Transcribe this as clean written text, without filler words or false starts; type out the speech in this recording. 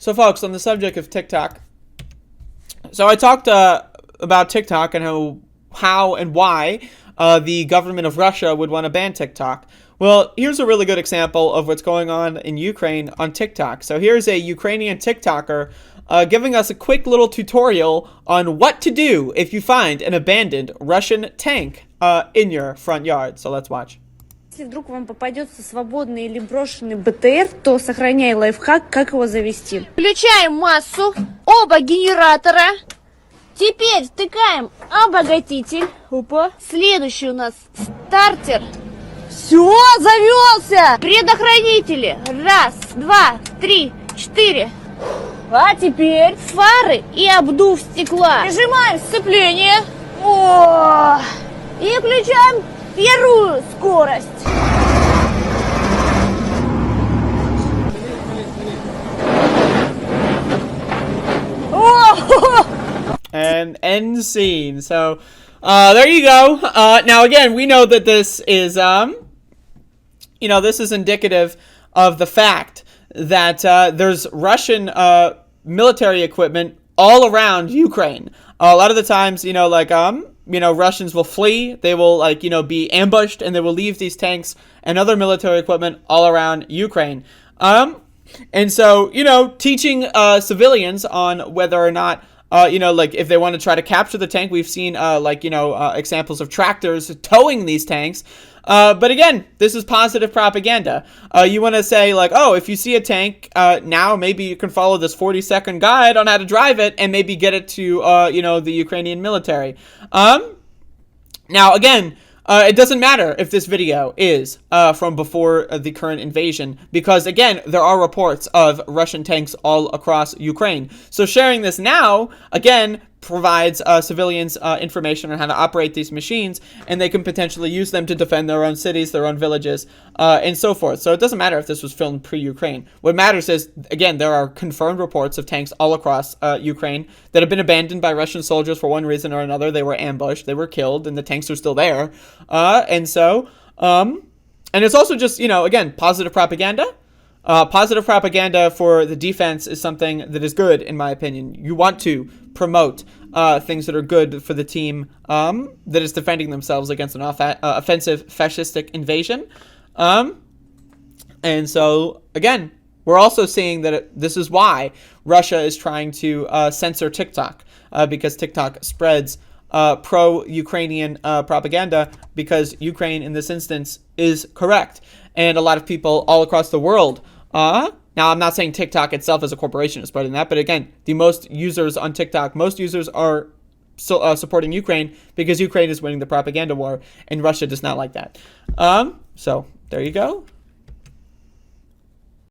So, folks, on the subject of TikTok, so I talked about TikTok and how and why the government of Russia would want to ban TikTok. Well, here's a really good example of what's going on in Ukraine on TikTok. So here's a Ukrainian TikToker giving us a quick little tutorial on what to do if you find an abandoned Russian tank in your front yard. So let's watch. Если вдруг вам попадется свободный или брошенный БТР, то сохраняй лайфхак, как его завести. Включаем массу, оба генератора. Теперь втыкаем обогатитель. Опа. Следующий у нас стартер. Все, завелся. Предохранители. Раз, два, три, четыре. А теперь фары и обдув стекла. Прижимаем сцепление. О! И включаем первую скорость. And end scene. So, there you go. Now, again, we know that this is, this is indicative of the fact that there's Russian military equipment all around Ukraine. A lot of the times, Russians will flee. They will, be ambushed, and they will leave these tanks and other military equipment all around Ukraine. And so, teaching civilians on whether or not, if they want to try to capture the tank. We've seen, examples of tractors towing these tanks. But again, this is positive propaganda. You want to say, if you see a tank, now maybe you can follow this 40-second guide on how to drive it and maybe get it to, the Ukrainian military. Now, again, it doesn't matter if this video is from before the current invasion, because, again, there are reports of Russian tanks all across Ukraine. So sharing this now, again, provides civilians information on how to operate these machines, and they can potentially use them to defend their own cities, their own villages, and so forth. So it doesn't matter if this was filmed pre-Ukraine. What matters is, again, there are confirmed reports of tanks all across Ukraine that have been abandoned by Russian soldiers for one reason or another. They were ambushed, they were killed, and the tanks are still there. And it's also just, again, positive propaganda. Positive propaganda for the defense is something that is good, in my opinion. You want to promote things that are good for the team that is defending themselves against an offensive fascistic invasion. And so, again, we're also seeing that this is why Russia is trying to censor TikTok, because TikTok spreads pro-Ukrainian propaganda, because Ukraine, in this instance, is correct. And a lot of people all across the world, now I'm not saying TikTok itself as a corporation is spreading that, but again, the most users on TikTok, most users are supporting Ukraine because Ukraine is winning the propaganda war, and Russia does not like that. So there you go.